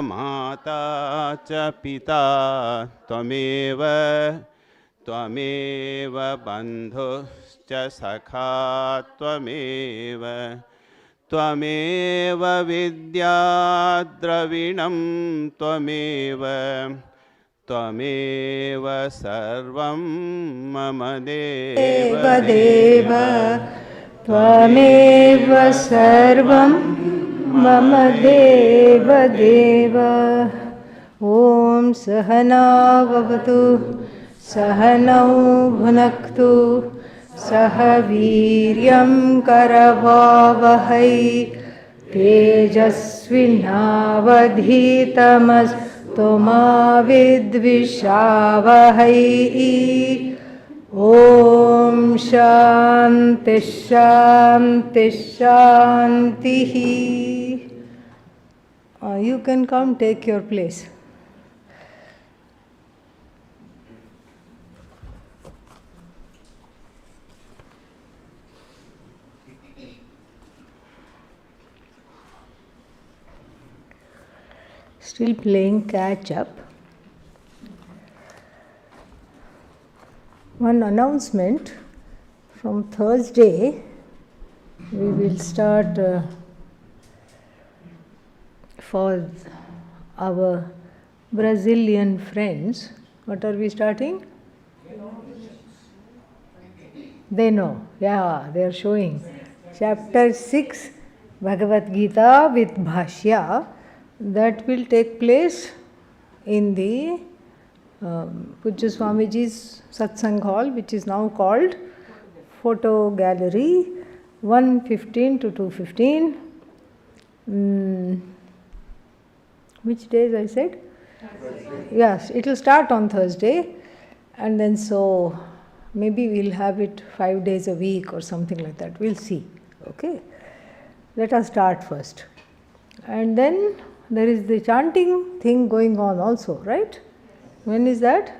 माता च पिता त्वमेव त्वमेव बन्धुश्च सखा त्वमेव त्वमेव विद्या द्रविणं त्वमेव त्वमेव सर्वं मम देव देव त्वमेव सर्वं मम देव देव। ॐ सहना भवतु सहनौ भुनक्तु सह वीर्यं करवावहै तेजस्विनावधीतमस्तु मा विद्विषावहै। ॐ शान्ति शान्ति शान्तिः। You can come take your place. Still playing catch up. One announcement: from Thursday we will start for our Brazilian friends. What are we starting? They know, yeah, they are showing. Chapter 6, Bhagavad Gita with Bhashya, that will take place in the Pujya Swamiji's Satsang Hall, which is now called Photo Gallery, 1:15 to 2:15. Which days I said? Yes, it will start on Thursday, and then so maybe we'll have it 5 days a week or something like that. We'll see. Okay. Let us start first. And then there is the chanting thing going on also, right? When is that?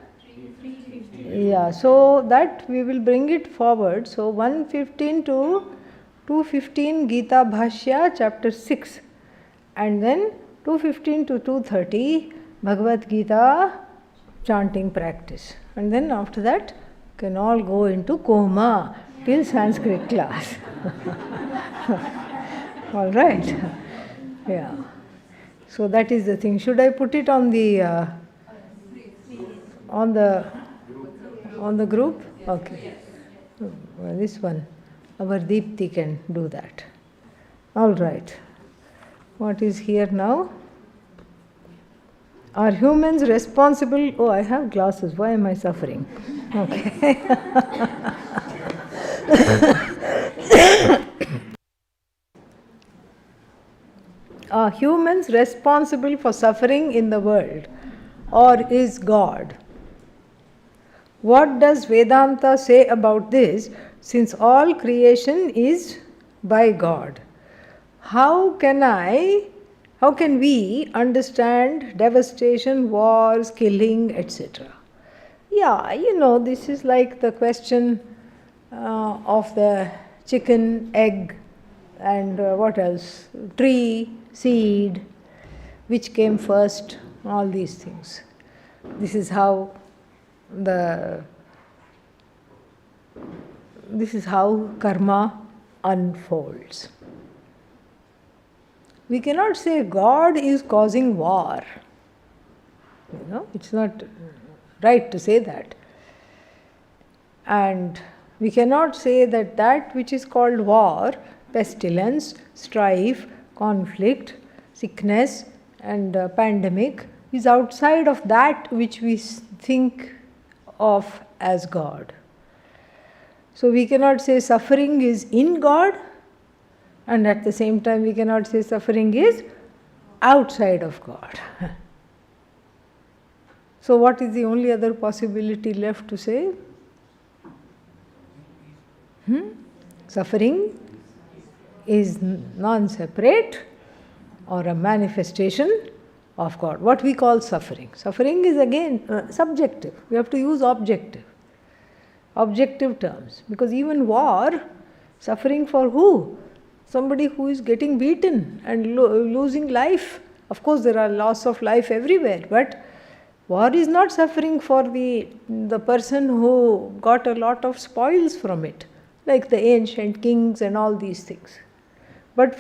Yeah, so that we will bring it forward. So 1:15 to 2:15 Gita Bhashya chapter 6, and then 2:15 to 2:30 Bhagavad Gita chanting practice. And then after that can all go into coma till Sanskrit class. All right. Yeah. So that is the thing. Should I put it on the group? Okay. Well, this one, our Deepti can do that. All right. What is here now? Are humans responsible? Oh, I have glasses. Why am I suffering? Okay. Are humans responsible for suffering in the world, or is God? What does Vedanta say about this, since all creation is by God? How can we understand devastation, wars, killing, etc.? Yeah, this is like the question of the chicken, egg, and what else? Tree, seed, which came first, all these things. This is how karma unfolds. We cannot say God is causing war. It's not right to say that. And we cannot say that which is called war, pestilence, strife, conflict, sickness, and pandemic is outside of that which we think of as God. So we cannot say suffering is in God, and at the same time we cannot say suffering is outside of God. So what is the only other possibility left to say? Suffering is non-separate or a manifestation of God. What we call suffering. Suffering is again subjective. We have to use objective terms. Because even war, suffering for who? Somebody who is getting beaten and losing life Of course, there are loss of life everywhere, but war is not suffering for the person who got a lot of spoils from it, like the ancient kings and all these things. But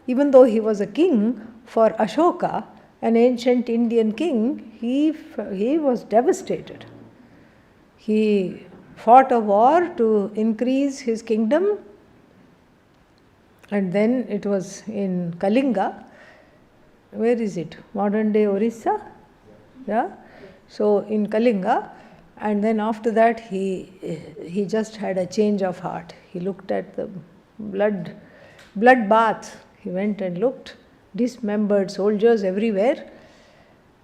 even though he was a king, for Ashoka, an ancient Indian king, he was devastated. He fought a war to increase his kingdom, and then it was in Kalinga. Where is it? Modern day Orissa? Yeah. So in Kalinga, and then after that he just had a change of heart. He looked at the blood bath. He went and looked, dismembered soldiers everywhere,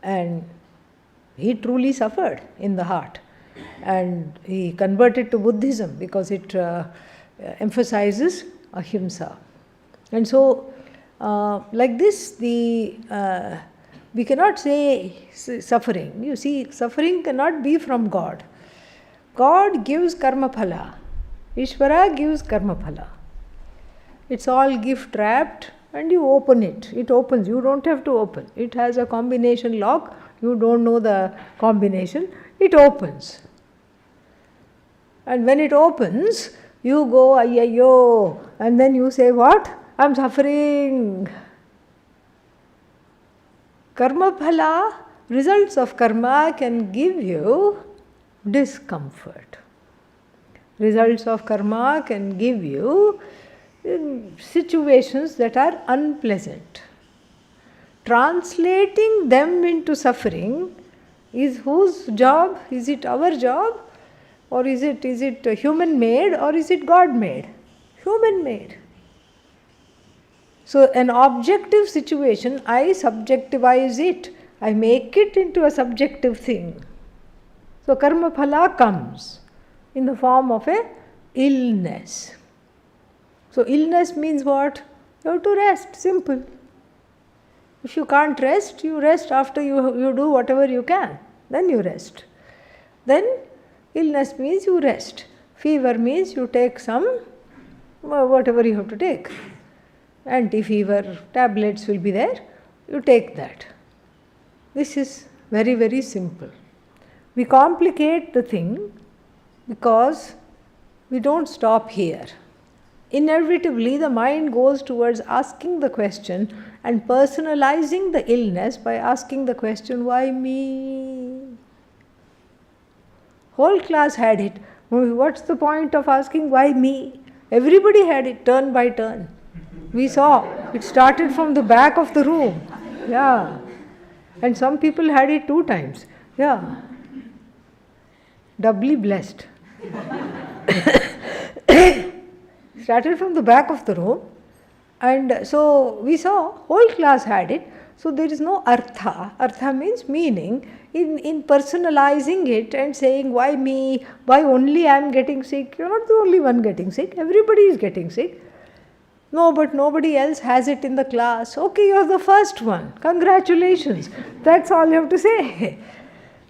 and he truly suffered in the heart. And he converted to Buddhism because it emphasizes ahimsa. And so, like this, we cannot say suffering. You see, suffering cannot be from God. God gives karma phala. Ishvara gives karma phala. It's all gift wrapped, and you open it. It opens. You don't have to open. It has a combination lock. You don't know the combination. It opens. And when it opens, you go, ayyayo, and then you say, what? I'm suffering. Karma phala, results of karma can give you discomfort. Results of karma can give you situations that are unpleasant. Translating them into suffering is whose job? Is it our job? Or is it human made, or is it God made? Human made. So an objective situation, I subjectivize it. I make it into a subjective thing. So karma phala comes in the form of a illness. So illness means what? You have to rest, simple. If you can't rest, you rest after you do whatever you can. Then you rest. Then illness means you rest. Fever means you take some, whatever you have to take. Anti-fever tablets will be there. You take that. This is very, very simple. We complicate the thing because we don't stop here. Inevitably, the mind goes towards asking the question and personalizing the illness by asking the question, why me? Whole class had it. What's the point of asking why me? Everybody had it, turn by turn. We saw it started from the back of the room. Yeah. And some people had it 2 times. Yeah. Doubly blessed. Started from the back of the room. And so we saw whole class had it. So there is no artha. Artha means meaning. In personalizing it and saying, why me? Why only I am getting sick? You're not the only one getting sick. Everybody is getting sick. No, but nobody else has it in the class. Okay, you're the first one. Congratulations. That's all you have to say.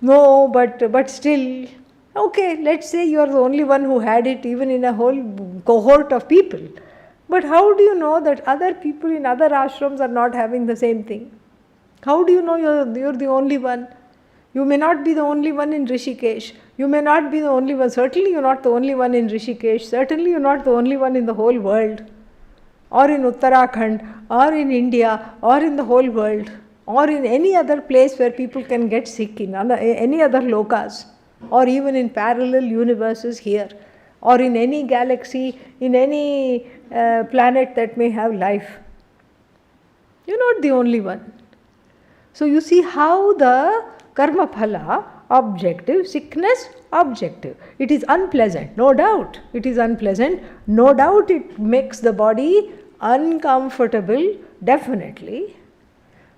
No, but still, okay, let's say you're the only one who had it, even in a whole cohort of people. But how do you know that other people in other ashrams are not having the same thing? How do you know you're the only one? You may not be the only one in Rishikesh. You may not be the only one. Certainly you're not the only one in Rishikesh. Certainly you're not the only one in the whole world. Or in Uttarakhand, or in India, or in the whole world, or in any other place where people can get sick, in any other lokas, or even in parallel universes here, or in any galaxy, in any planet that may have life. You're not the only one. So you see how the karma phala, objective, sickness, objective. It is unpleasant, no doubt. It is unpleasant. No doubt it makes the body uncomfortable, definitely.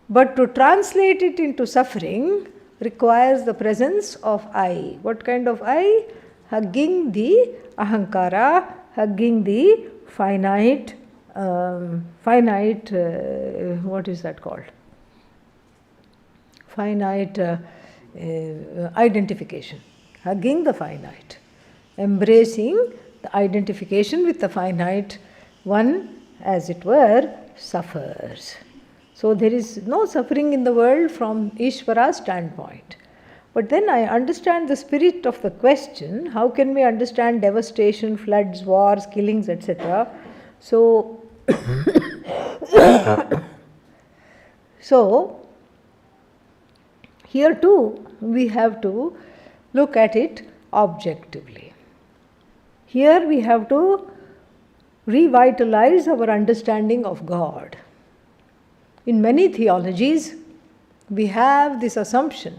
But to translate it into suffering requires the presence of I. What kind of I? Hugging the ahankara, hugging the finite, what is that called? Finite identification. Hugging the finite. Embracing the identification with the finite, one, as it were, suffers. So there is no suffering in the world from Ishvara's standpoint. But then I understand the spirit of the question. How can we understand devastation, floods, wars, killings, etc.? So, so here too we have to look at it objectively. Here we have to revitalize our understanding of God. In many theologies, we have this assumption: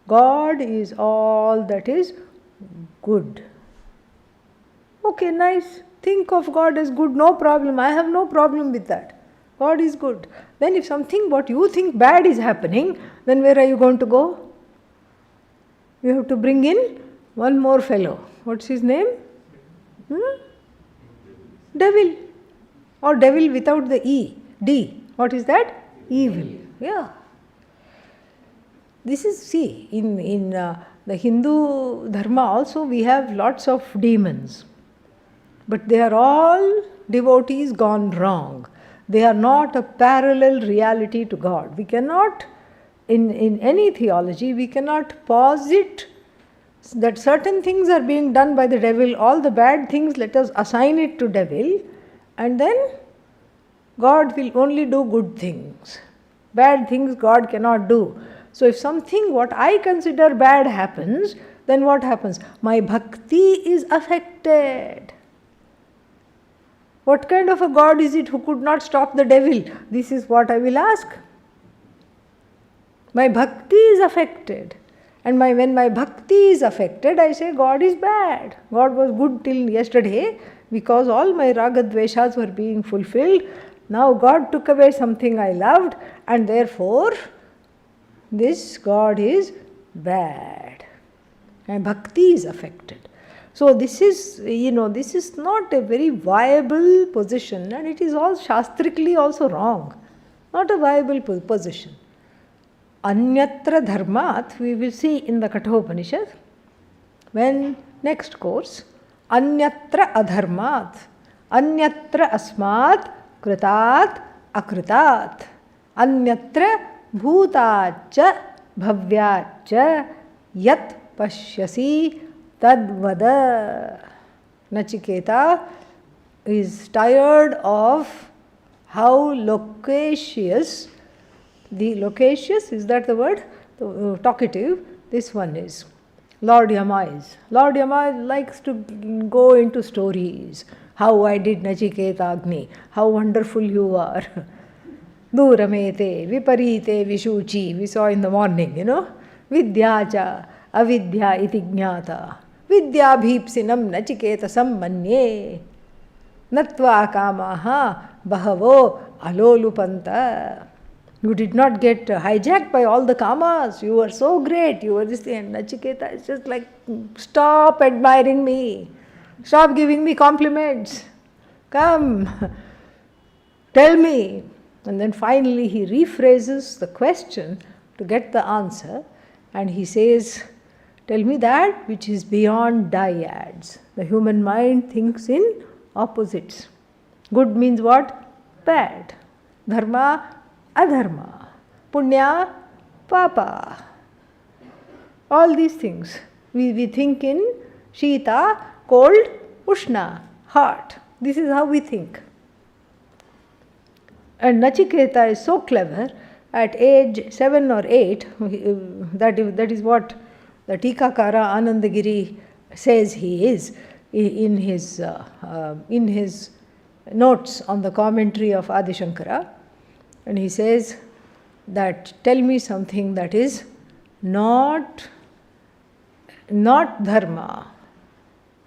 God is all that is good. Okay, nice. Think of God as good, no problem. I have no problem with that. God is good. Then if something what you think bad is happening, then where are you going to go? You have to bring in one more fellow. What's his name? Devil. Or devil without the E. D. What is that? Evil. Yeah. This is, see, in the Hindu dharma also we have lots of demons. But they are all devotees gone wrong. They are not a parallel reality to God. We cannot, in any theology, we cannot posit that certain things are being done by the devil, all the bad things let us assign it to devil, and then God will only do good things. Bad things God cannot do. So if something what I consider bad happens, then what happens? My bhakti is affected. What kind of a God is it who could not stop the devil? This is what I will ask. My bhakti is affected. And when my bhakti is affected, I say God is bad. God was good till yesterday because all my raga dveshas were being fulfilled. Now God took away something I loved, and therefore this God is bad. My bhakti is affected. So this is, this is not a very viable position, and it is all shastrically also wrong. Not a viable position. Anyatra dharmat, we will see in the Kathopanishad, when next course, Anyatra adharmat, Anyatra asmat, Kritat akritat, Anyatra bhutacha bhavyacha yat pashyasi tadvada. Nachiketa is tired of how loquacious, the loquacious, is that the word? The talkative, this one is. Lord Yama is. Lord Yama likes to go into stories. How I did Nachiketa Agni, how wonderful you are. Duramete, viparite, vishuchi, we saw in the morning, Vidyacha, avidya iti jnata. Vidya bhipsinam Nachiketa sammanye. Natva kamaha bahavo alolupanta. You did not get hijacked by all the kamas. You were so great. You were this thing. And Nachiketa is just like, stop admiring me. Stop giving me compliments. Come, tell me. And then finally he rephrases the question to get the answer. And he says, tell me that which is beyond dyads. The human mind thinks in opposites. Good means what? Bad. Dharma, adharma. Punya, papa. All these things. We think in Shita, cold, Ushna, hot. This is how we think. And Nachiketa is so clever, at age 7 or 8, that is what the Tikakara Anandagiri says he is in his notes on the commentary of Adi Shankara. And he says that tell me something that is not dharma,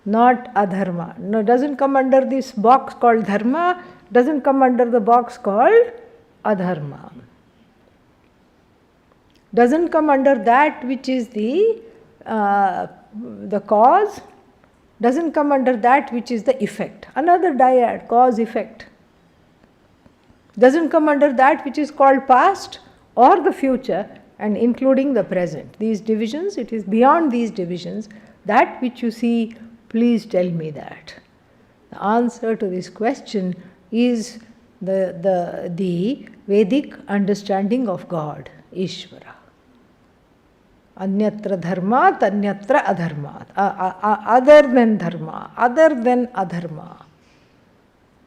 not adharma. No, doesn't come under this box called dharma, doesn't come under the box called adharma. Doesn't come under that which is the cause, doesn't come under that which is the effect. Another dyad, cause, effect. Doesn't come under that which is called past or the future, and including the present. These divisions, it is beyond these divisions. That which you see, please tell me that. The answer to this question is the Vedic understanding of God, Ishvara. Anyatra dharma, tanyatra adharma. Other than dharma, other than adharma.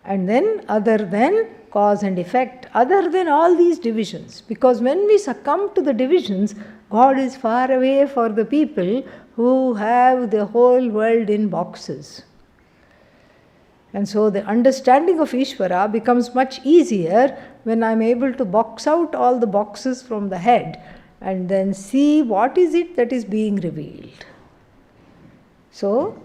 And then other than cause and effect, other than all these divisions. Because when we succumb to the divisions, God is far away for the people who have the whole world in boxes. And so the understanding of Ishvara becomes much easier when I am able to box out all the boxes from the head and then see what is it that is being revealed. So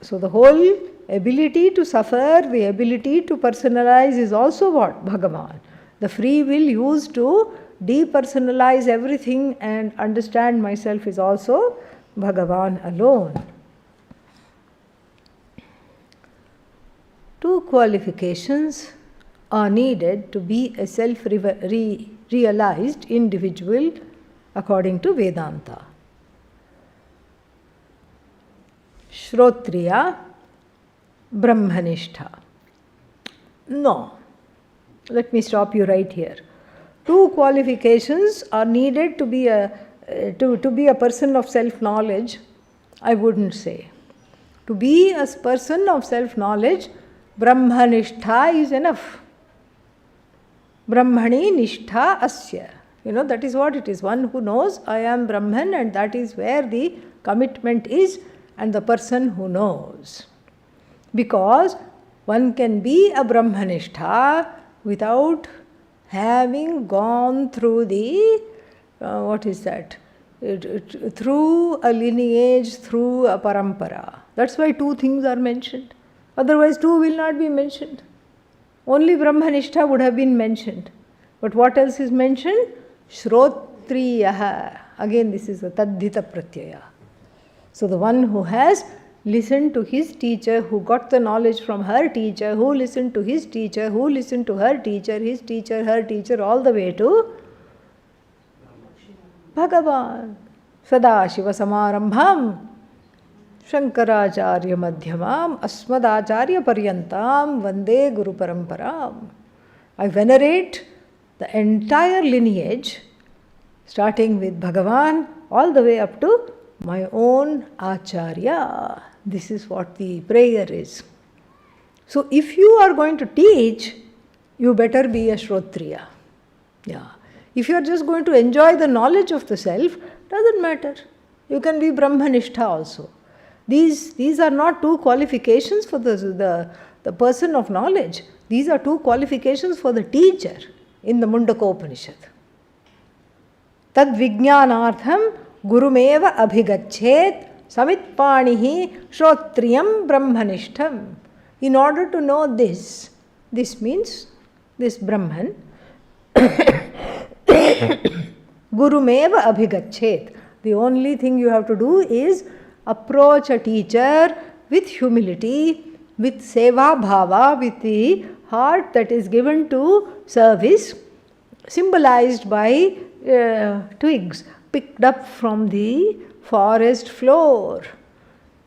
the whole ability to suffer, the ability to personalize is also what? Bhagavan. The free will used to depersonalize everything and understand myself is also Bhagavan alone. Two qualifications are needed to be a self-realized individual according to Vedanta. Shrotriya, Brahmanishtha. No. Let me stop you right here. Two qualifications are needed to be a person of self-knowledge, I wouldn't say. To be a person of self-knowledge, Brahmanishtha is enough. Brahmani nishtha asya. That is what it is. One who knows I am Brahman, and that is where the commitment is, and the person who knows. Because one can be a Brahmanishtha without having gone through the, through a lineage, through a parampara. That's why two things are mentioned. Otherwise, two will not be mentioned. Only Brahmanishtha would have been mentioned. But what else is mentioned? Shrotriyaha. Again, this is a taddhita pratyaya. So the one who has listened to his teacher, who got the knowledge from her teacher, who listened to his teacher, who listened to her teacher, his teacher, her teacher, all the way to Bhagavan. Sadashiva samarambham Shankaracharya madhyamam asmadacharya paryantam vande guru paramparam. I venerate the entire lineage, starting with Bhagavan all the way up to my own Acharya. This is what the prayer is. So if you are going to teach, you better be a Shrotriya. Yeah. If you are just going to enjoy the knowledge of the self, doesn't matter. You can be Brahmanishtha also. These are not two qualifications for the person of knowledge. These are two qualifications for the teacher in the Mundakopanishad. Tad vijnanartham gurumeva abhigachet samitpanihi shrotriyam brahmanishtham. In order to know this means this Brahman, gurumeva abhigachet. The only thing you have to do is approach a teacher with humility, with seva bhava, with the heart that is given to service, symbolized by twigs picked up from the forest floor.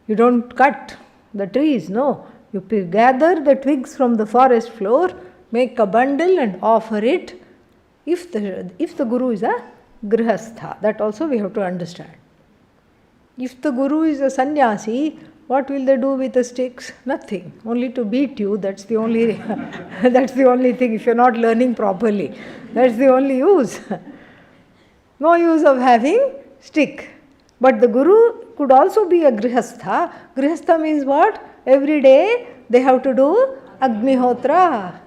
You don't cut the trees, no. You gather the twigs from the forest floor, make a bundle and offer it. If the guru is a grihastha, that also we have to understand. If the guru is a sannyasi, what will they do with the sticks? Nothing. Only to beat you. That's the only that's the only thing. If you're not learning properly, that's the only use. No use of having stick. But the guru could also be a grihastha. Grihastha means what? Every day they have to do Agnihotra.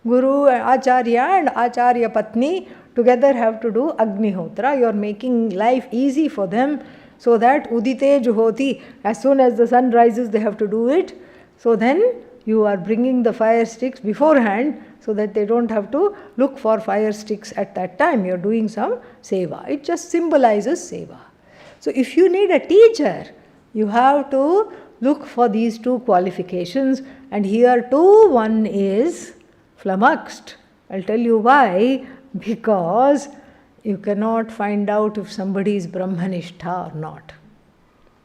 Guru, Acharya and Acharya Patni together have to do Agnihotra. You are making life easy for them, so that Udite Juhoti, as soon as the sun rises, they have to do it. So then you are bringing the fire sticks beforehand, so that they don't have to look for fire sticks at that time. You are doing some seva. It just symbolizes seva. So if you need a teacher, you have to look for these two qualifications, and here too one is flummoxed. I'll tell you why. Because you cannot find out if somebody is Brahmanishtha or not.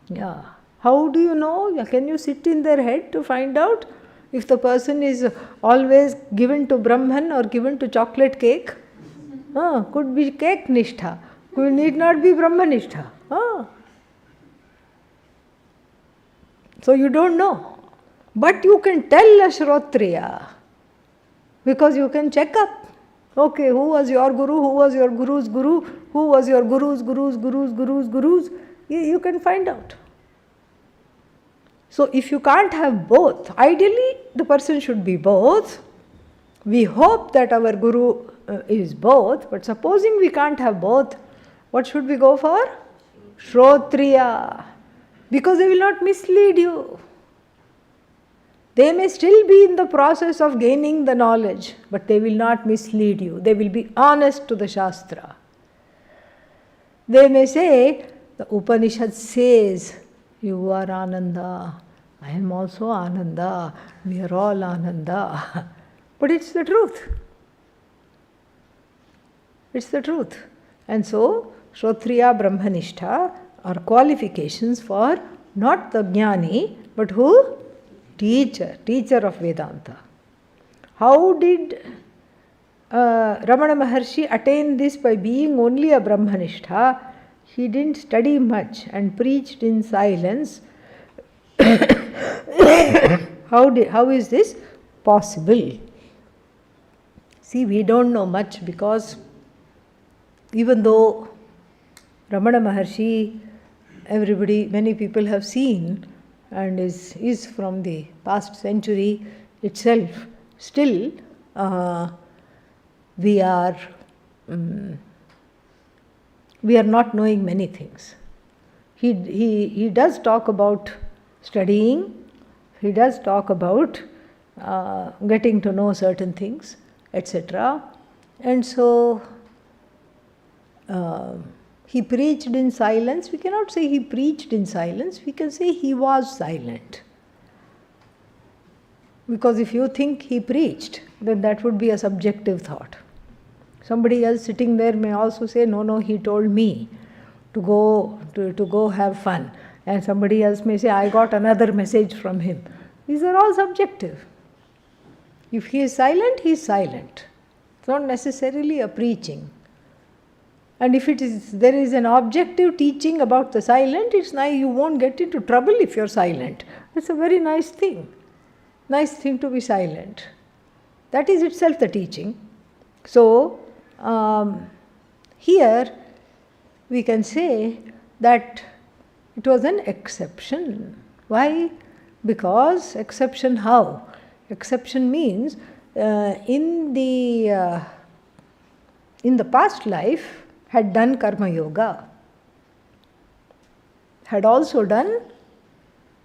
Yeah. How do you know? Can you sit in their head to find out? If the person is always given to Brahman or given to chocolate cake, could be cake nishtha, need not be Brahmanishtha. So you don't know. But you can tell a Shrotriya, because you can check up. Okay, who was your guru? Who was your guru's guru? Who was your guru's guru's guru's guru's guru's? You can find out. So if you can't have both, ideally the person should be both. We hope that our guru is both, but supposing we can't have both, what should we go for? Shrotriya. Because they will not mislead you. They may still be in the process of gaining the knowledge, but they will not mislead you. They will be honest to the Shastra. They may say, the Upanishad says, you are Ananda, I am also Ananda, we are all Ananda. But it's the truth. It's the truth. And so, Shrotriya Brahmanishtha are qualifications for not the Jnani, but who? Teacher of Vedanta. How did Ramana Maharshi attain this? By being only a Brahmanishtha. He didn't study much and preached in silence. How is this possible? See, we don't know much, because even though Ramana Maharshi, many people have seen, and is from the past century itself, still we are not knowing many things. He does talk about studying, he does talk about getting to know certain things, etc. And so he preached in silence. We cannot say he preached in silence, we can say he was silent. Because if you think he preached, then that would be a subjective thought. Somebody else sitting there may also say, no, he told me to go have fun. And somebody else may say, I got another message from him. These are all subjective. If he is silent, he is silent. It's not necessarily a preaching. And if there is an objective teaching about the silent, it's nice, you won't get into trouble if you're silent. It's a very nice thing. Nice thing to be silent. That is itself the teaching. So, here we can say that it was an exception. Why? Because exception how? Exception means in the past life had done karma yoga, had also done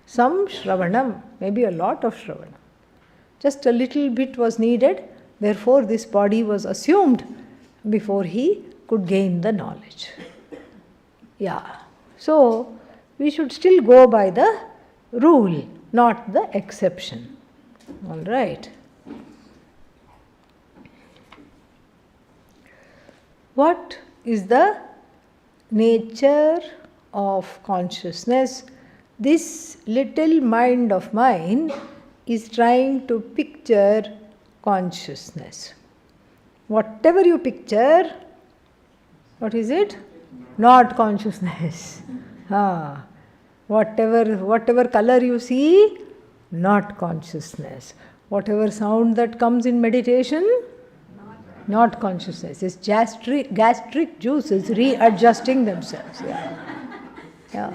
some shravanam, maybe a lot of shravanam. Just a little bit was needed, therefore this body was assumed before he could gain the knowledge. Yeah. So, we should still go by the rule, not the exception. All right. What is the nature of consciousness? This little mind of mine is trying to picture consciousness. Whatever you picture, what is it? Not consciousness. Whatever color you see, not consciousness. Whatever sound that comes in meditation, not consciousness. It's gastric juices readjusting themselves. Yeah.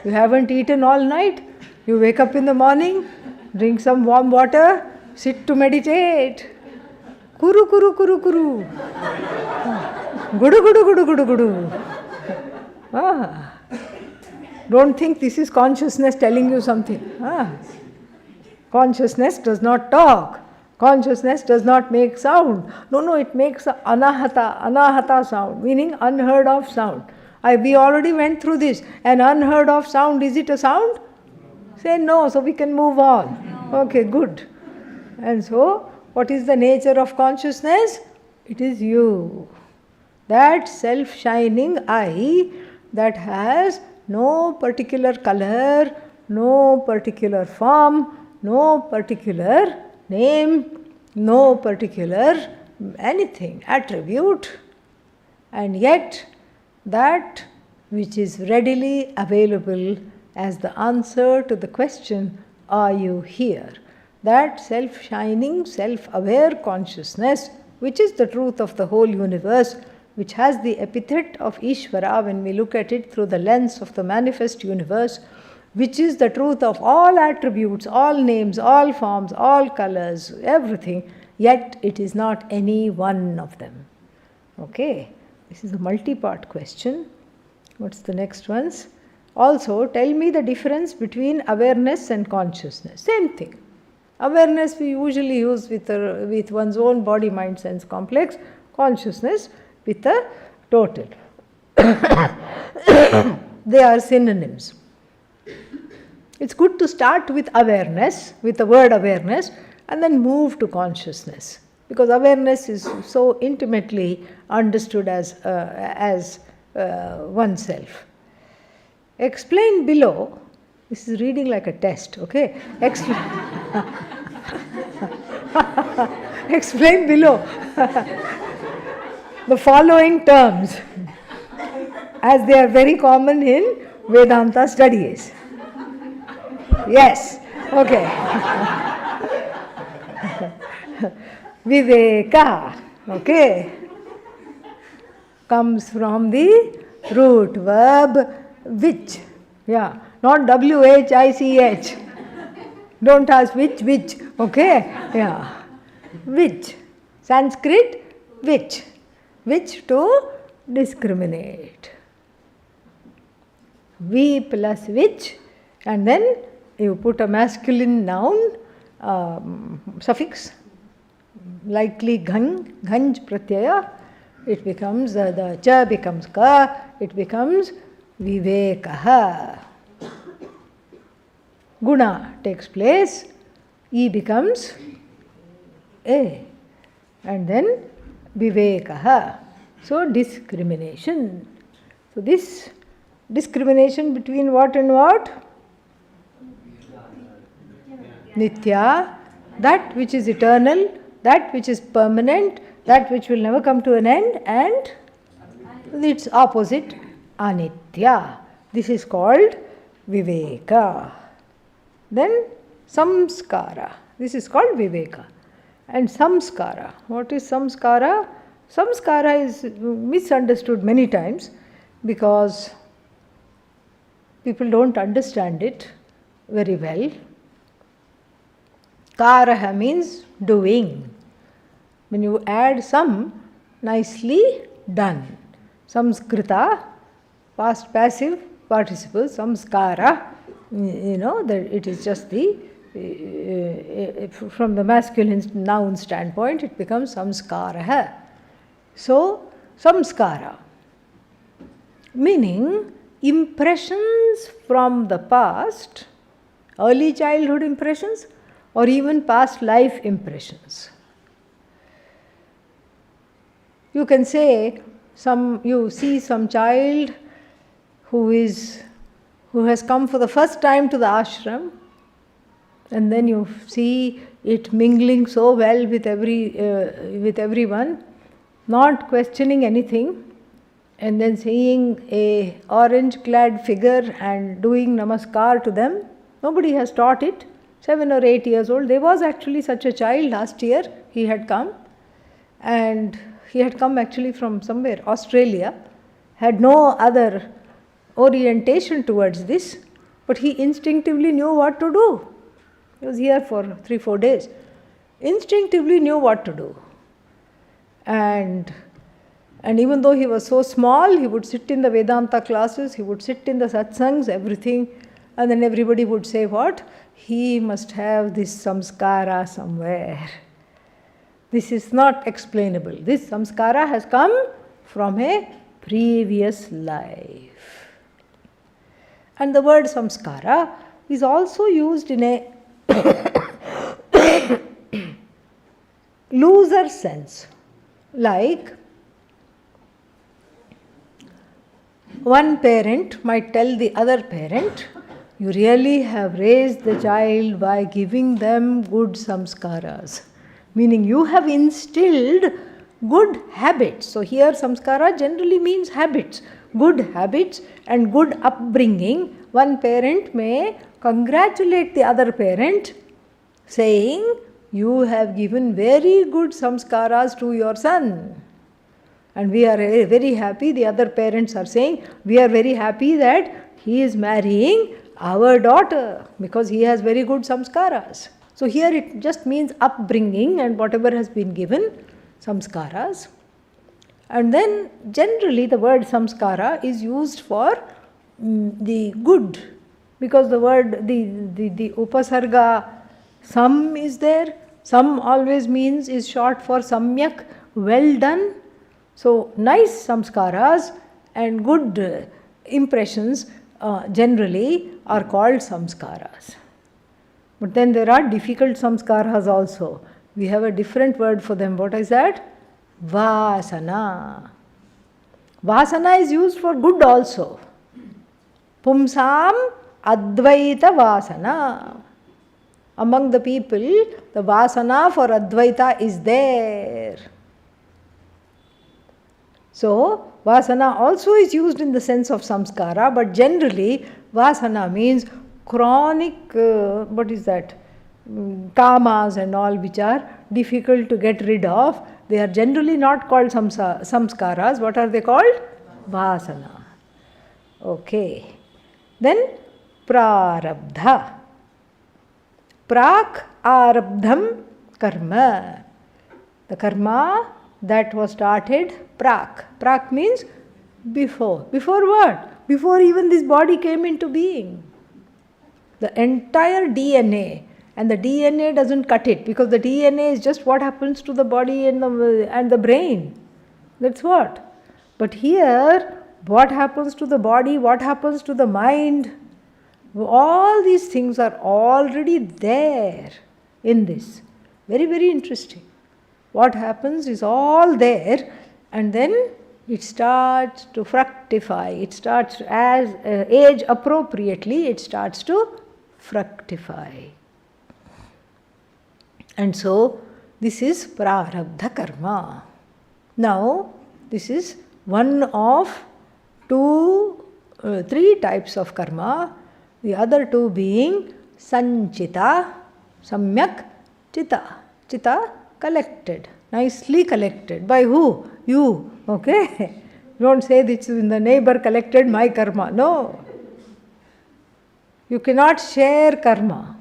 You haven't eaten all night, you wake up in the morning, drink some warm water, sit to meditate. Kuru kuru kuru kuru. Gudu gudu gudu gudu gudu. Don't think this is consciousness telling you something. Consciousness does not talk. Consciousness does not make sound. No, it makes anahata sound, meaning unheard of sound. We already went through this. An unheard of sound, is it a sound? Say no, so we can move on. Okay, good. And so, what is the nature of consciousness? It is you. That self-shining eye that has no particular color, no particular form, no particular name, no particular anything, attribute, and yet that which is readily available as the answer to the question, are you here? That self-shining, self-aware consciousness, which is the truth of the whole universe, which has the epithet of Ishvara when we look at it through the lens of the manifest universe, which is the truth of all attributes, all names, all forms, all colors, everything, yet it is not any one of them. Okay, this is a multi-part question. What's the next ones? Also, tell me the difference between awareness and consciousness. Same thing. Awareness we usually use with one's own body, mind, sense complex. Consciousness with the total. They are synonyms. It's good to start with awareness, with the word awareness, and then move to consciousness. Because awareness is so intimately understood as oneself. Explain below. This is reading like a test, okay? Explain below the following terms as they are very common in Vedanta studies. Yes, okay. Viveka, okay, comes from the root verb which. Yeah, not W-H-I-C-H. Don't ask which, okay? Yeah. Which. Sanskrit, which. Which to discriminate. We plus which, and then you put a masculine noun suffix, likely ghanj pratyaya, it becomes, the cha becomes ka, it becomes vivekaha. Guna takes place, E becomes A, and then vivekaha. So discrimination. So this discrimination between what and what? Nitya, that which is eternal, that which is permanent, that which will never come to an end, and its opposite, anitya. This is called viveka. Then samskara. This is called viveka. And samskara. What is samskara? Samskara is misunderstood many times because people don't understand it very well. Karaha means doing. When you add some, nicely done. Samskrita, past passive participle, samskara, that it is just the, from the masculine noun standpoint, it becomes samskaraha. So, samskara, meaning impressions from the past, early childhood impressions, or even past life impressions. You can say, you see some child who has come for the first time to the ashram, and then you see it mingling so well with everyone, not questioning anything, and then seeing a orange-clad figure and doing namaskar to them. Nobody has taught it. 7 or 8 years old. There was actually such a child last year. He had come, and he had come actually from somewhere, Australia, had no other orientation towards this, but he instinctively knew what to do. He was here for 3-4 days. Instinctively knew what to do. And even though he was so small, he would sit in the Vedanta classes, he would sit in the satsangs, everything, and then everybody would say, what? He must have this samskara somewhere. This is not explainable. This samskara has come from a previous life. And the word samskara is also used in a looser sense. Like, one parent might tell the other parent, You really have raised the child by giving them good samskaras. Meaning you have instilled good habits. So here samskara generally means habits. Good habits and good upbringing. One parent may congratulate the other parent saying, you have given very good samskaras to your son. And we are very happy, the other parents are saying, we are very happy that he is marrying our daughter because he has very good samskaras. So here it just means upbringing and whatever has been given, samskaras. And then generally the word samskara is used for the good, because the word, the upasarga sam is there. Sam always means is short for samyak, well done. So nice samskaras and good impressions generally are called samskaras. But then there are difficult samskaras also. We have a different word for them. What is that? Vasana. Vasana is used for good also. Pumsam Advaita Vasana. Among the people, the Vasana for Advaita is there. So, Vasana also is used in the sense of samskara, but generally Vasana means chronic, what is that? Kamas and all which are difficult to get rid of. They are generally not called samskaras. What are they called? Vasana. Okay. Then prarabdha. Prak arabdham karma. The karma that was started, prak. Prak means before. Before what? Before even this body came into being. The entire DNA. And the DNA doesn't cut it, because the DNA is just what happens to the body and the brain. That's what. But here, what happens to the body, what happens to the mind, all these things are already there in this. Very, very interesting. What happens is all there, and then it starts to fructify. It starts as age appropriately, it starts to fructify. And so, this is prarabdha karma. Now, this is one of three types of karma. The other two being sanchita, samyak, chita. Chita, collected, nicely collected. By who? You. Okay? Don't say this is the neighbor collected my karma. No. You cannot share karma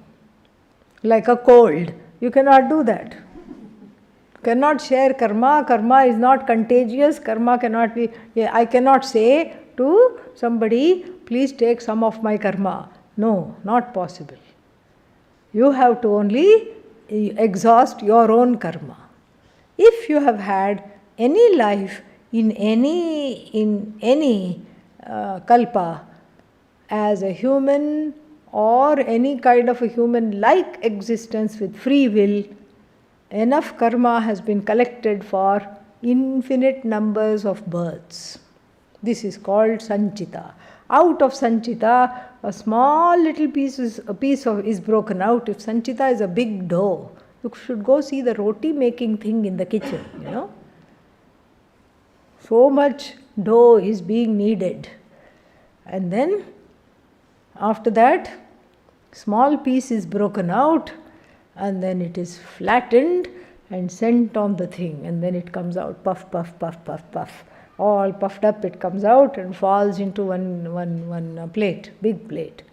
like a cold. You cannot do that. You cannot share karma. Karma is not contagious. Karma cannot be. I cannot say to somebody, please take some of my karma. No, not possible. You have to only exhaust your own karma. If you have had any life in any kalpa as a human or any kind of a human-like existence with free will, enough karma has been collected for infinite numbers of births. This is called sanchita. Out of sanchita, a small little piece is broken out. If sanchita is a big dough, you should go see the roti making thing in the kitchen, you know. So much dough is being needed. And then after that, small piece is broken out, and then it is flattened and sent on the thing, and then it comes out puff, puff, puff, puff, puff. All puffed up it comes out and falls into one plate, big plate.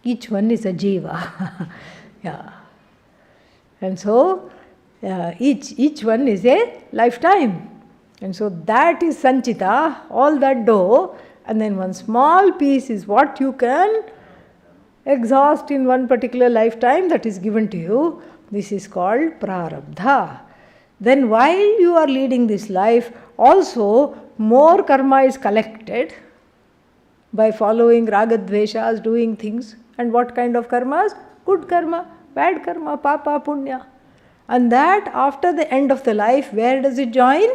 Each one is a jiva. Yeah. And so each one is a lifetime. And so that is sanchita, all that dough, and then one small piece is what you can exhaust in one particular lifetime that is given to you. This is called prarabdha. Then while you are leading this life, also more karma is collected by following ragadveshas, doing things. And what kind of karmas? Good karma, bad karma, papa, punya. And that after the end of the life, where does it join?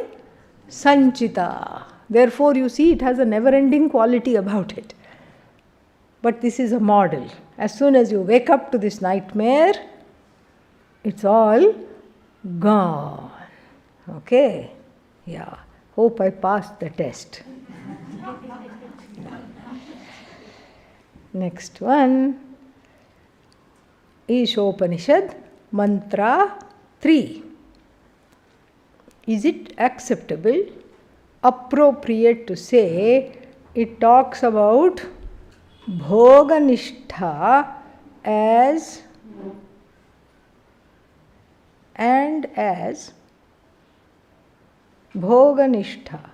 Sanchita. Therefore, you see, it has a never-ending quality about it. But this is a model. As soon as you wake up to this nightmare, it's all gone. Okay? Yeah. Hope I passed the test. Next one. Ishopanishad, Mantra 3. Is it acceptable, appropriate to say it talks about Bhoganishtha as Bhoganishtha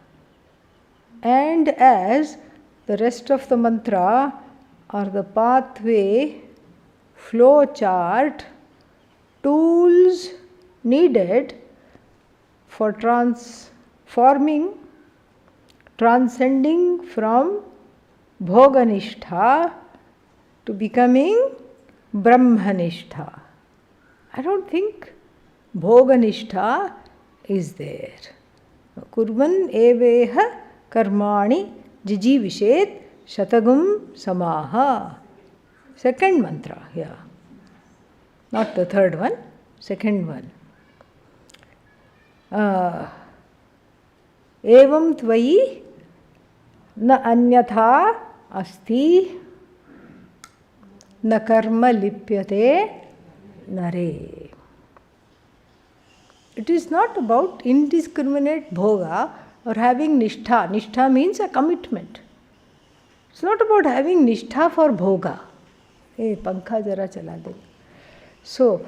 and as the rest of the mantra or the pathway, flow chart, tools needed for transcending from Bhoganishtha to becoming Brahmanishtha. I don't think Bhoganishtha is there. Kurvan eveha karmani jijivishet shatagum samaha. Second mantra, yeah. Not the third one, second one. Evam tvayi na anyatha asti na karma lipyate nare. It is not about indiscriminate bhoga or having nishtha. Nishtha means a commitment. It's not about having nishtha for bhoga. Hey, pankha jara chala de. So,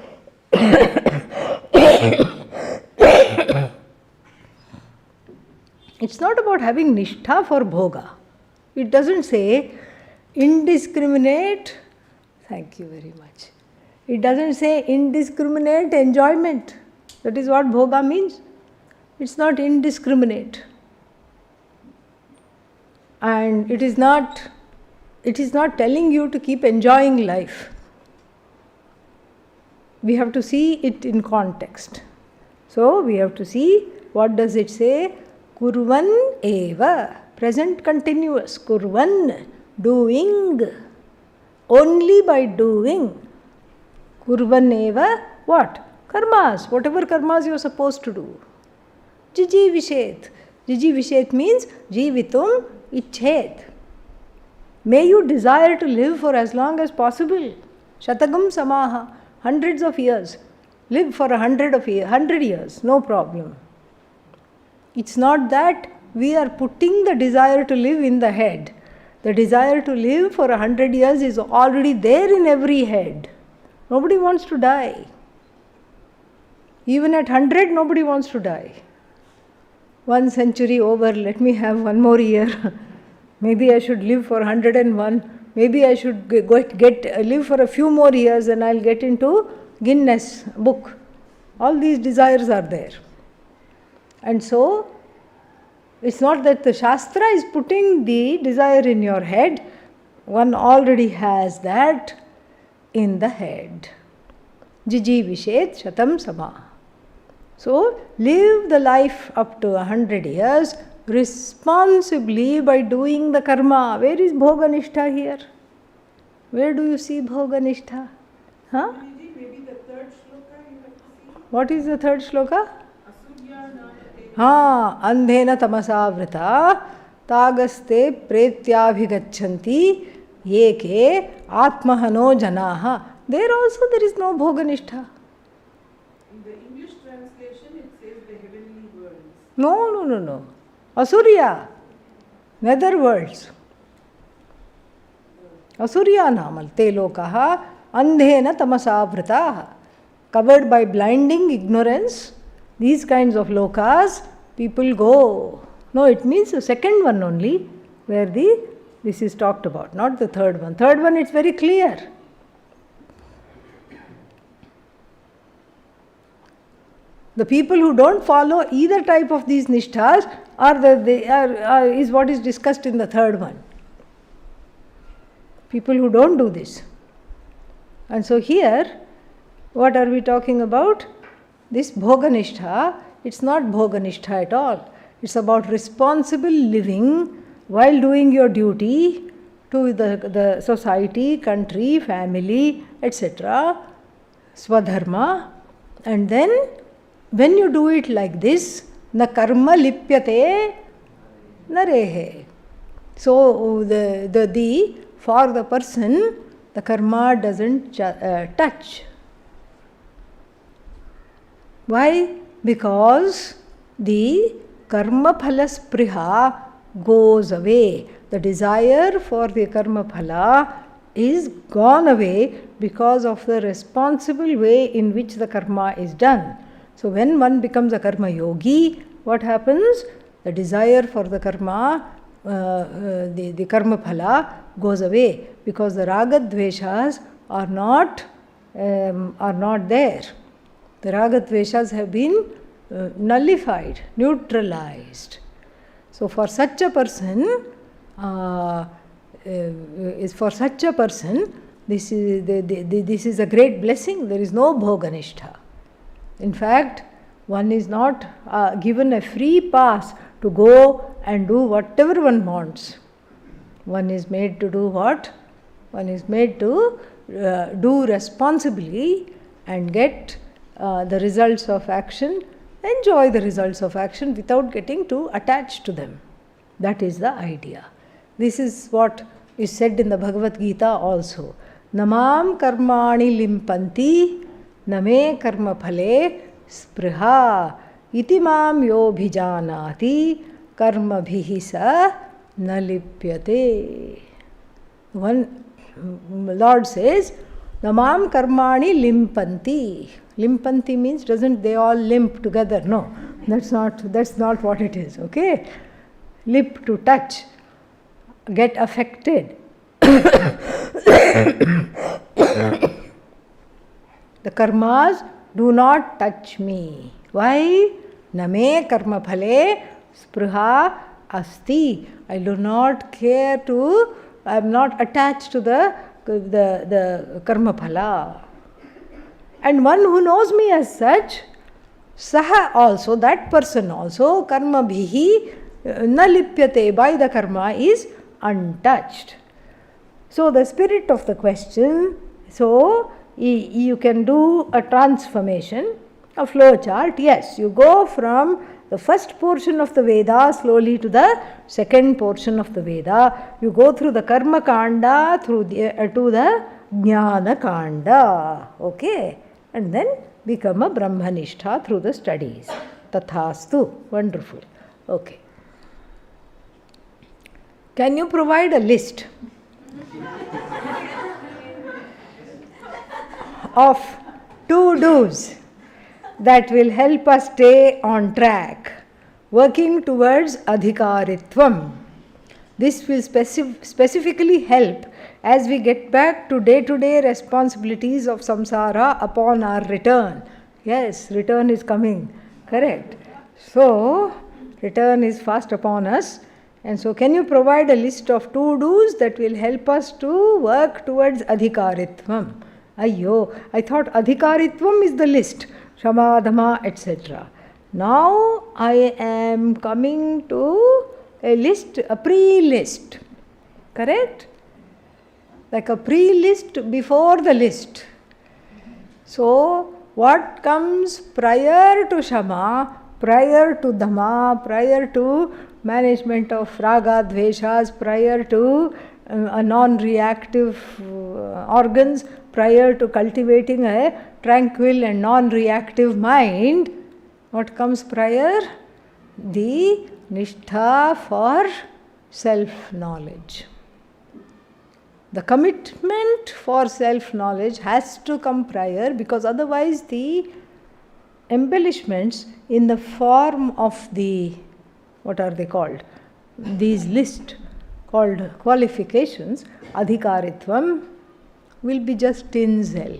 it's not about having nishtha for bhoga. It doesn't say indiscriminate, thank you very much. It doesn't say indiscriminate enjoyment. That is what bhoga means. It's not indiscriminate. And it is not telling you to keep enjoying life. We have to see it in context. So we have to see what does it say. Kurvan eva, present continuous. Kurvan, doing, only by doing. Kurvan eva, what? Karmas, whatever karmas you are supposed to do. Jijivishet. Jijivishet means jivitum icchet. May you desire to live for as long as possible. Shatagam samaha, hundreds of years. Live for 100 years, no problem. It's not that we are putting the desire to live in the head. The desire to live for 100 years is already there in every head. Nobody wants to die. Even at 100, nobody wants to die. 1 century over, let me have 1 more year. Maybe I should live for 101. Maybe I should live for a few more years and I'll get into Guinness book. All these desires are there. And so, it's not that the Shastra is putting the desire in your head. One already has that in the head. Jijivishet shatam sama. So, live the life up to 100 years responsibly by doing the karma. Where is Bhoganishtha here? Where do you see Bhoganishtha? Huh? Maybe the third shloka you have to see. What is the third shloka? Andhena tamasavrita tagaste pretyabhigachanti yeke atmahano janaha. There also there is no Bhoganishtha. In the English translation it says the heavenly worlds. No. Asurya. Nether worlds. Asurya namal te lokaha andhena tamasavrita. Covered by blinding ignorance. These kinds of lokas, people go. No, it means the second one only, where this is talked about, not the third one. Third one, it's very clear. The people who don't follow either type of these nishthas is what is discussed in the third one. People who don't do this. And so here, what are we talking about? This Bhoganishtha, it's not Bhoganishtha at all. It's about responsible living while doing your duty to the society, country, family, etc. Swadharma. And then when you do it like this, na karma lipyate narehe. So for the person, the karma doesn't touch. Why? Because the karma phala spriha goes away. The desire for the karma phala is gone away because of the responsible way in which the karma is done. So when one becomes a karma yogi, what happens? The desire for the karma, the karma phala goes away because the raga dveshas are not there. The raga dveshas have been nullified, neutralized. So for such a person, this is a great blessing. There is no bhoganishtha. In fact, one is not given a free pass to go and do whatever one wants. One is made to do what? One is made to do responsibly and get the results of action, enjoy the results of action without getting too attached to them. That is the idea. This is what is said in the Bhagavad Gita also. Namam karmani limpanti name karma phale spriha iti mam yo bhijanati karma bhihi sa nalipyate. One Lord says, Namam karmani limpanti. Limpanti means doesn't they all limp together? No, that's not what it is. Okay, lip to touch, get affected. The karmas do not touch me. Why? Name karma phale spriha asti. I do not care to. I am not attached to the karma phala. And one who knows me as such, saha also, that person also, karma bhihi nalipyate, by the karma is untouched. So the spirit of the question, so you can do a transformation, a flow chart. Yes, you go from the first portion of the Veda slowly to the second portion of the Veda. You go through the Karma Kanda to the Jnana Kanda. Okay, and then become a Brahmanishtha through the studies. Tathastu. Wonderful. Okay. Can you provide a list of to-dos that will help us stay on track, working towards adhikaritvam? This will specifically help as we get back to day-to-day responsibilities of samsara upon our return. Yes, return is coming. Correct. So, return is fast upon us. And so, can you provide a list of to-dos that will help us to work towards adhikaritvam? Ayyo, I thought adhikaritvam is the list, shama, dhamma, etc. Now, I am coming to a list, a pre-list. Correct? Like a pre-list before the list. So, what comes prior to shama, prior to dhamma, prior to management of raga, dveshas, prior to a non-reactive organs, prior to cultivating a tranquil and non-reactive mind, what comes prior? The nishtha for self-knowledge. The commitment for self-knowledge has to come prior, because otherwise the embellishments in the form of the, what are they called? These lists called qualifications, adhikaritvam, will be just tinsel.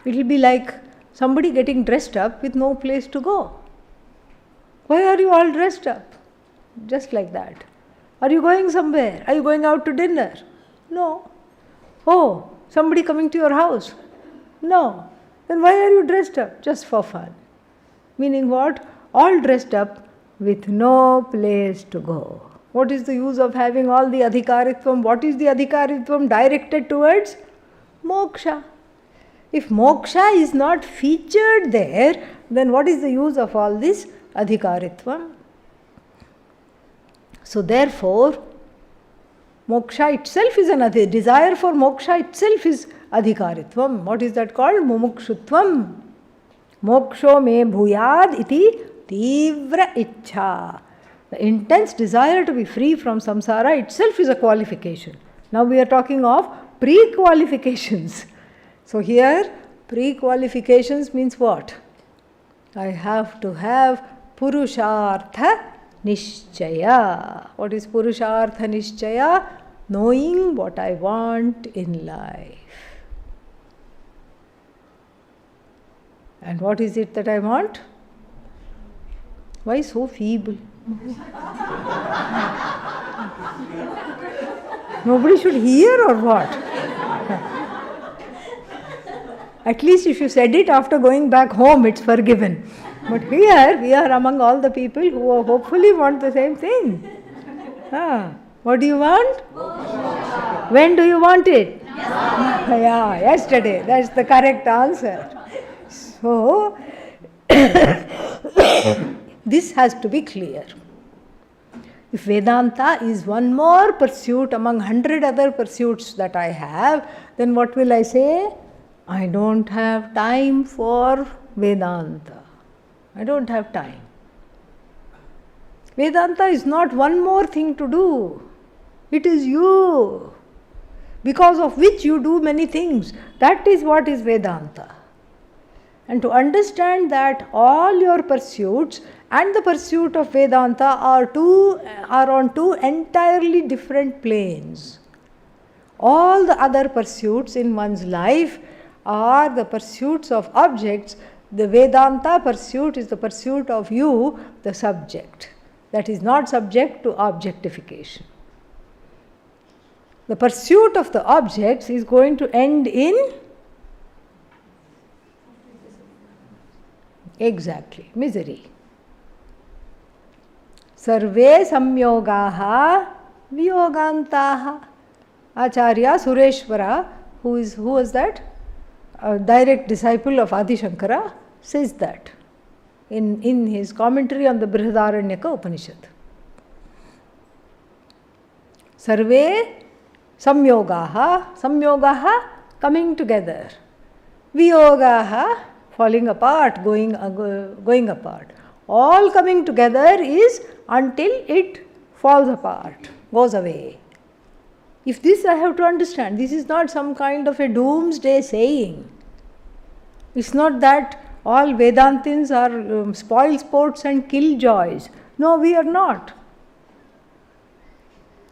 It will be like somebody getting dressed up with no place to go. Why are you all dressed up? Just like that. Are you going somewhere? Are you going out to dinner? No. Oh, somebody coming to your house? No. Then why are you dressed up? Just for fun. Meaning what? All dressed up with no place to go. What is the use of having all the adhikaritvam? What is the adhikaritvam directed towards? Moksha. If moksha is not featured there, then what is the use of all this adhikaritvam? So therefore, moksha itself is an desire for moksha itself is adhikaritvam. What is that called? Mumukshutvam. Moksho me bhuyad iti tivra ichha. The intense desire to be free from samsara itself is a qualification. Now we are talking of pre-qualifications. So here, pre-qualifications means what? I have to have purushartha nishchaya. What is purushartha nishchaya? Knowing what I want in life. And what is it that I want? Why so feeble? Nobody should hear or what? At least if you said it after going back home, it's forgiven. But here, we are among all the people who hopefully want the same thing. What do you want? When do you want it? Yeah, yesterday. That's the correct answer. So, this has to be clear. If Vedanta is one more pursuit among 100 other pursuits that I have, then what will I say? I don't have time for Vedanta. I don't have time. Vedanta is not one more thing to do. It is you, because of which you do many things. That is what is Vedanta. And to understand that all your pursuits and the pursuit of Vedanta are on two entirely different planes. All the other pursuits in one's life are the pursuits of objects. The Vedanta pursuit is the pursuit of you, the subject, that is not subject to objectification. The pursuit of the objects is going to end in exactly misery. Sarve samyogaha viyogantaha. Acharya Sureshwara, who was that? A direct disciple of Adi Shankara, says that in his commentary on the Brihadaranyaka Upanishad. Sarve samyogaha coming together, viyogaha falling apart, going apart. All coming together is until it falls apart, goes away. If this I have to understand, this is not some kind of a doomsday saying. It's not that all Vedantins are spoil sports and killjoys. No, we are not.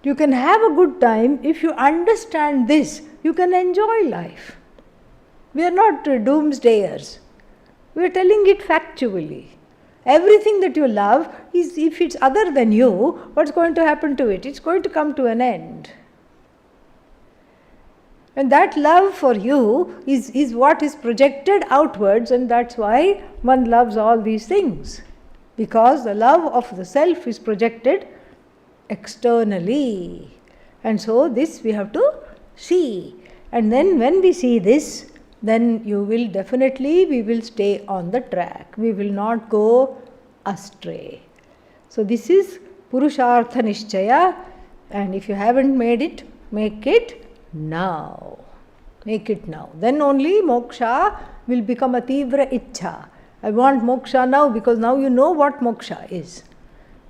You can have a good time if you understand this. You can enjoy life. We are not doomsdayers. We are telling it factually. Everything that you love is, if it's other than you, what's going to happen to it? It's going to come to an end. And that love for you is what is projected outwards, and that's why one loves all these things. Because the love of the self is projected externally. And so this we have to see. And then when we see this, then we will stay on the track. We will not go astray. So this is Purushartha Nishchaya, and if you haven't made it, make it now. Make it now. Then only moksha will become a tivra ichha. I want moksha now, because now you know what moksha is.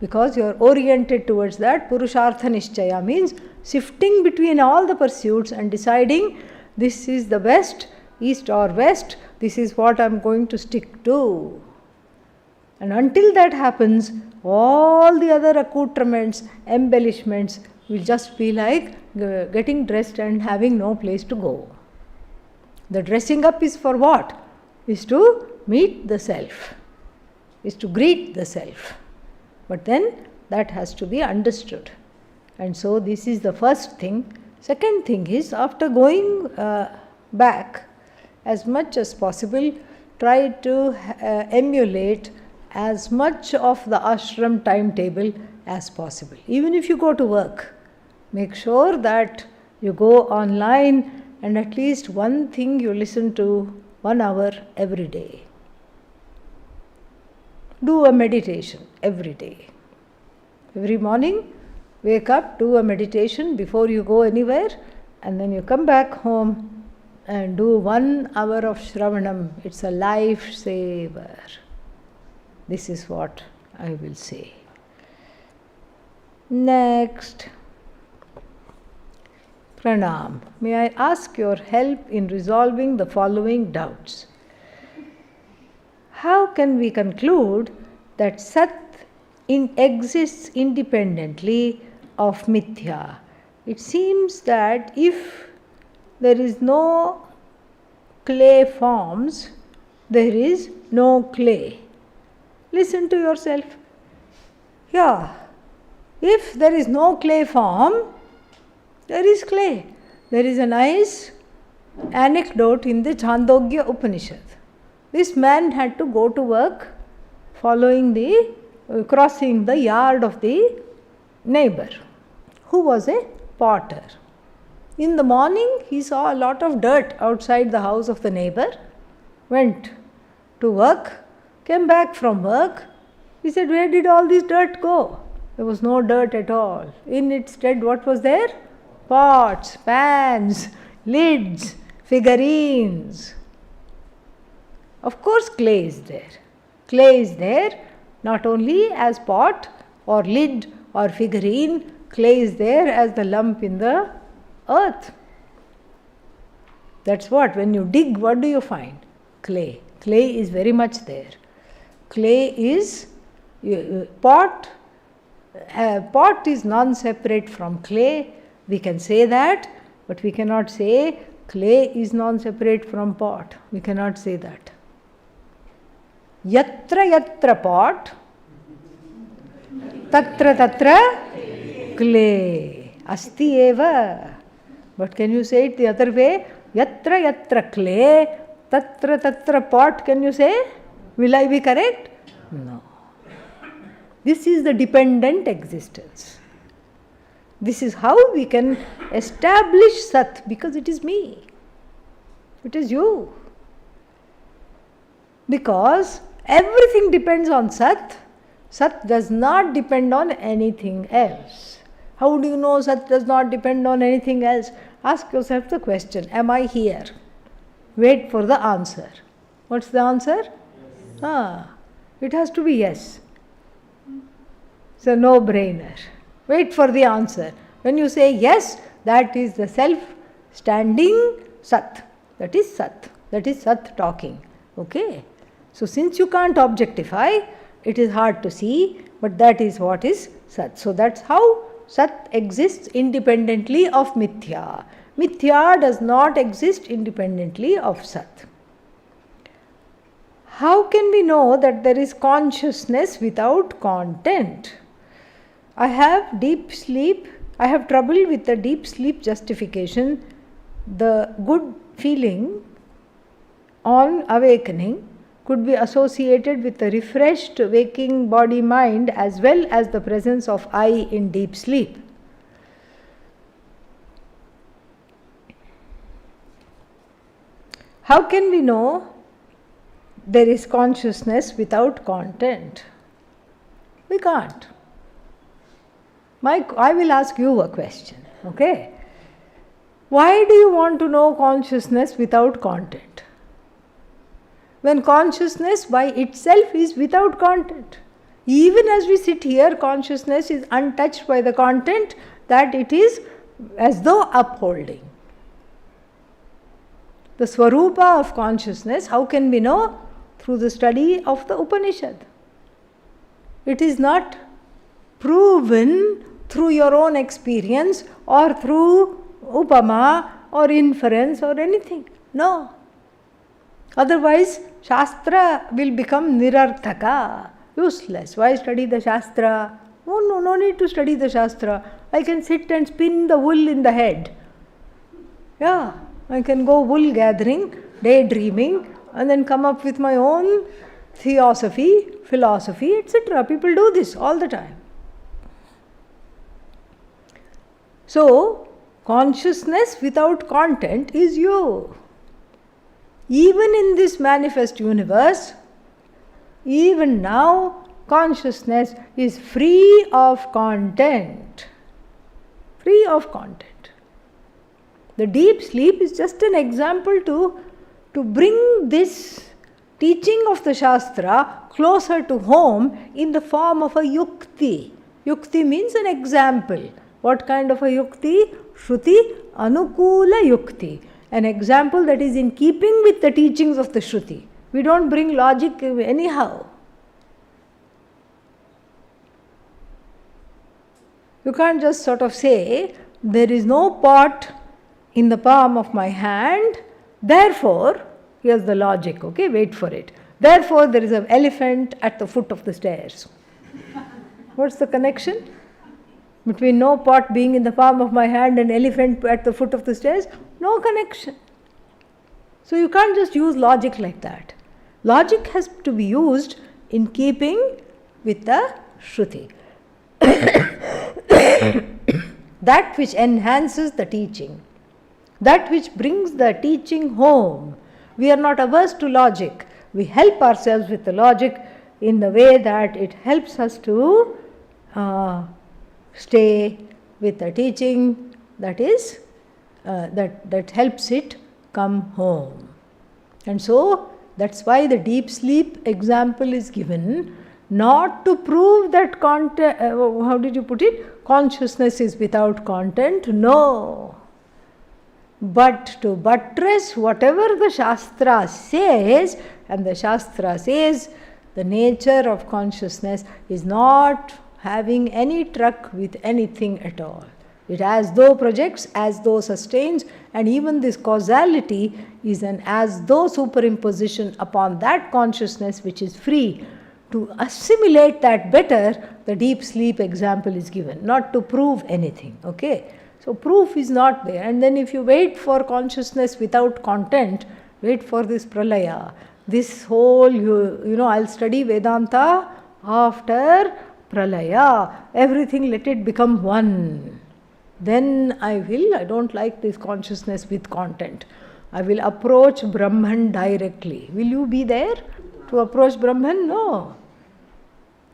Because you are oriented towards that. Purushartha Nishchaya means shifting between all the pursuits and deciding this is the best, east or west, this is what I am going to stick to. And until that happens, all the other accoutrements, embellishments will just be like getting dressed and having no place to go. The dressing up is for what? Is to meet the self, is to greet the self. But then that has to be understood. And so this is the first thing. Second thing is, after going back, as much as possible, try to emulate as much of the ashram timetable as possible. Even if you go to work, make sure that you go online and at least one thing you listen to 1 hour every day. Do a meditation every day. Every morning, wake up, do a meditation before you go anywhere, and then you come back home and do 1 hour of Shravanam. It's a lifesaver. This is what I will say. Next. Pranam. May I ask your help in resolving the following doubts? How can we conclude that Sat exists independently of Mithya? It seems that if there is no clay forms, there is no clay. Listen to yourself. Yeah. If there is no clay form, there is clay. There is a nice anecdote in the Chandogya Upanishad. This man had to go to work crossing the yard of the neighbor, who was a potter. In the morning, he saw a lot of dirt outside the house of the neighbor, went to work, came back from work. He said, where did all this dirt go? There was no dirt at all. In its stead, what was there? Pots, pans, lids, figurines. Of course, clay is there. Clay is there not only as pot or lid or figurine, clay is there as the lump in the earth. That's what, when you dig, what do you find? Clay. Clay is very much there. Clay is pot. Pot is non-separate from clay. We can say that, but we cannot say clay is non-separate from pot. We cannot say that. Yatra yatra pot, tatra tatra clay. Asti eva. But can you say it the other way? Yatra yatra clay, tatra tatra pot. Can you say? Will I be correct? No. This is the dependent existence. This is how we can establish Sat, because it is me. It is you. Because everything depends on Sat. Sat does not depend on anything else. How do you know Sat does not depend on anything else? Ask yourself the question, am I here? Wait for the answer. What's the answer? It has to be yes. It's a no-brainer. Wait for the answer. When you say yes, that is the self-standing Sat. That is Sat. That is Sat talking. Okay? So since you can't objectify, it is hard to see, but that is what is Sat. So that's how Sat exists independently of Mithya. Mithya does not exist independently of Sat. How can we know that there is consciousness without content? I have deep sleep. I have trouble with the deep sleep justification. The good feeling on awakening could be associated with a refreshed waking body-mind as well as the presence of I in deep sleep. How can we know there is consciousness without content? We can't. I will ask you a question, okay? Why do you want to know consciousness without content? When consciousness by itself is without content. Even as we sit here, consciousness is untouched by the content that it is as though upholding. The Swarupa of consciousness, how can we know? Through the study of the Upanishad. It is not proven through your own experience or through upama or inference or anything. No. Otherwise, Shastra will become nirarthaka, useless. Why study the Shastra? Oh, no need to study the Shastra. I can sit and spin the wool in the head. Yeah, I can go wool gathering, daydreaming, and then come up with my own theosophy, philosophy, etc. People do this all the time. So, consciousness without content is you. Even in this manifest universe, even now, consciousness is free of content. Free of content. The deep sleep is just an example to bring this teaching of the Shastra closer to home in the form of a yukti. Yukti means an example. What kind of a yukti? Shruti Anukula Yukti. An example that is in keeping with the teachings of the Shruti. We don't bring logic anyhow. You can't just sort of say, there is no pot in the palm of my hand, therefore, here's the logic, okay, wait for it. Therefore, there is an elephant at the foot of the stairs. What's the connection between no pot being in the palm of my hand and elephant at the foot of the stairs? No connection. So you can't just use logic like that. Logic has to be used in keeping with the Shruti. That which enhances the teaching, that which brings the teaching home. We are not averse to logic. We help ourselves with the logic in the way that it helps us to stay with the teaching that is that helps it come home. And so that's why the deep sleep example is given, not to prove that content, how did you put it? Consciousness is without content. No. But to buttress whatever the Shastra says, and the Shastra says the nature of consciousness is not having any truck with anything at all. It as though projects, as though sustains, and even this causality is an as though superimposition upon that consciousness which is free. To assimilate that better, the deep sleep example is given, not to prove anything, okay? So proof is not there. And then if you wait for consciousness without content, wait for this pralaya, this whole, I'll study Vedanta after pralaya, everything let it become one. Then I don't like this consciousness with content. I will approach Brahman directly. Will you be there to approach Brahman? No.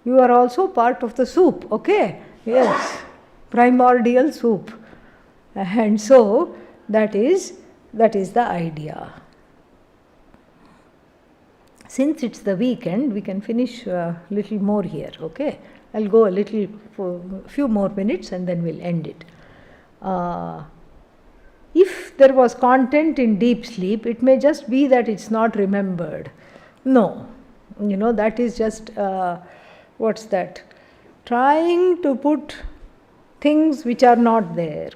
You are also part of the soup, okay? Yes, primordial soup. And so that is the idea. Since it's the weekend, we can finish a little more here, okay? I'll go a little for a few more minutes and then we'll end it. If there was content in deep sleep, it may just be that it's not remembered. No, that is just, what's that? Trying to put things which are not there.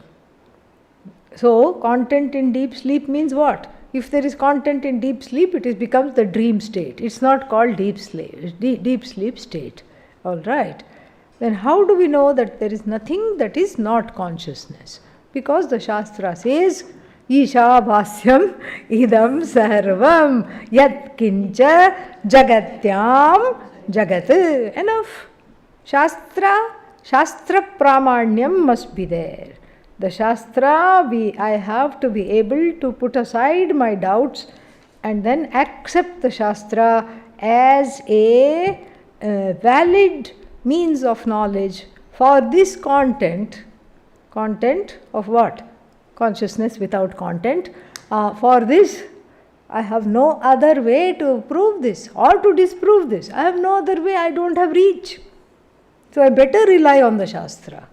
So, content in deep sleep means what? If there is content in deep sleep, it becomes the dream state. It's not called deep sleep, deep sleep state. All right. Then how do we know that there is nothing that is not consciousness? Because the Shastra says, Isha Bhasyam idam sarvam yat kincha jagatyam jagat. Enough. Shastra pramanyam must be there. The Shastra, I have to be able to put aside my doubts and then accept the Shastra as a valid means of knowledge for this content of what? Consciousness without content. For this, I have no other way to prove this or to disprove this. I have no other way, I don't have reach. So I better rely on the Shastra.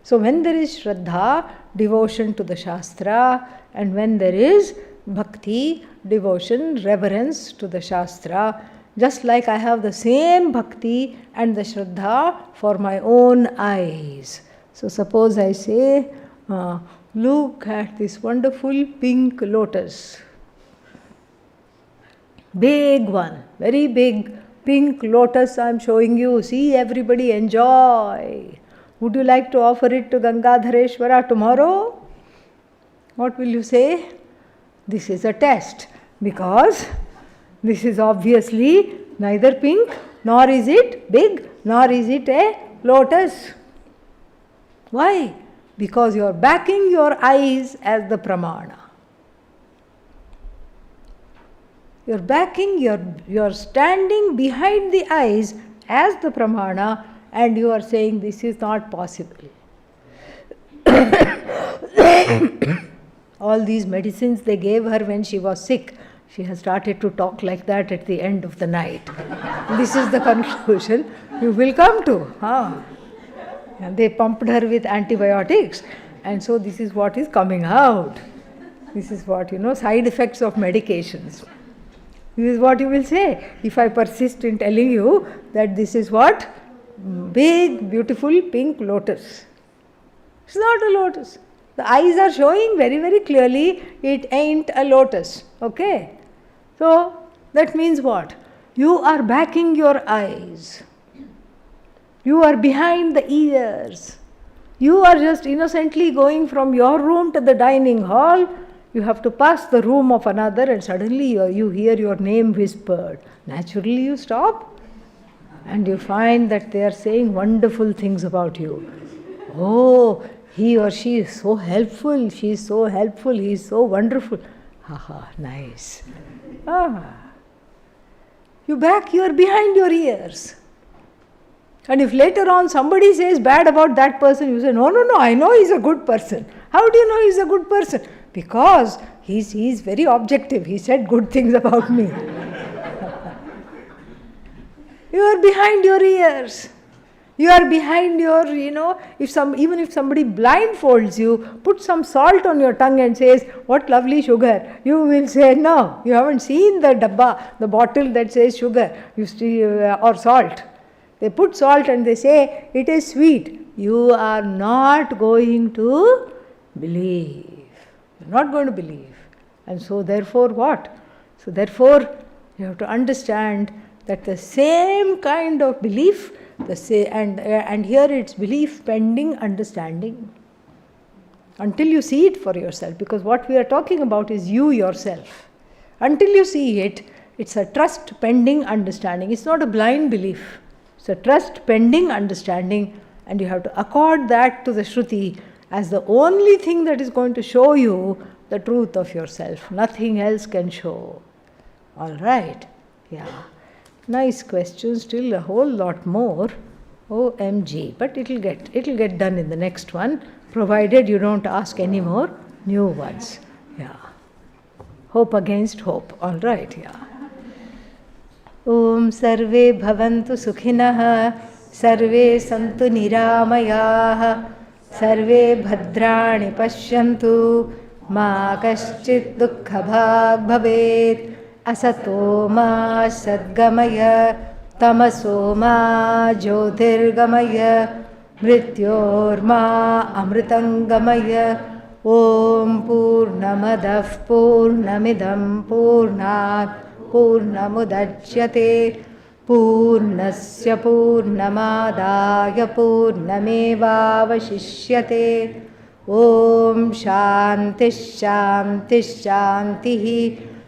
So when there is Shraddha, devotion to the Shastra, and when there is Bhakti, devotion, reverence to the Shastra, just like I have the same Bhakti and the Shraddha for my own eyes. So suppose I say, look at this wonderful pink lotus. Big one, very big pink lotus I am showing you. See, everybody enjoy. Would you like to offer it to Gangadhareshwara tomorrow? What will you say? This is a test, because this is obviously neither pink, nor is it big, nor is it a lotus. Why? because you are backing your eyes as the pramana. You are standing behind the eyes as the pramana, and you are saying this is not possible. All these medicines they gave her when she was sick, she has started to talk like that at the end of the night. This is the conclusion you will come to. And they pumped her with antibiotics, and so this is what is coming out. This is what, side effects of medications. This is what you will say if I persist in telling you that this is what? Big, beautiful pink lotus. It's not a lotus. The eyes are showing very, very clearly it ain't a lotus. Okay? So, that means what? You are backing your eyes. You are behind the ears. You are just innocently going from your room to the dining hall. You have to pass the room of another, and suddenly you hear your name whispered. Naturally you stop and you find that they are saying wonderful things about you. Oh, he or she is so helpful, she is so helpful, he is so wonderful. Haha, nice. You are behind your ears. And if later on somebody says bad about that person, you say, no, I know he's a good person. How do you know he's a good person? Because he's very objective. He said good things about me. You are behind your ears. You are behind your, even if somebody blindfolds you, put some salt on your tongue and says, what lovely sugar. You will say, no, you haven't seen the dabba, the bottle that says sugar or salt. They put salt and they say, it is sweet. You are not going to believe. You're not going to believe. And so therefore what? So therefore you have to understand that the same kind of belief, and here it's belief pending understanding. Until you see it for yourself, because what we are talking about is you yourself. Until you see it, it's a trust pending understanding. It's not a blind belief. It's a trust pending understanding, and you have to accord that to the Shruti as the only thing that is going to show you the truth of yourself. Nothing else can show. All right. Yeah. Nice question. Still a whole lot more. OMG. But it'll get done in the next one, provided you don't ask any more new ones. Yeah. Hope against hope. All right. Yeah. Om sarve bhavantu sukhinah, sarve santu niramayah, sarve bhadrani pashyantu, ma kaschit dukkha bhag bhavet, asato ma sadgamaya, tamaso ma jyotirgamaya, mrityor ma amritangamaya. Om purnamadah purnamidam purnat पूर्णमुदच्यते पूर्णस्य पूर्णमादाय पूर्णमेवावशिष्यते. ॐ शान्तिः शान्तिः शान्तिः.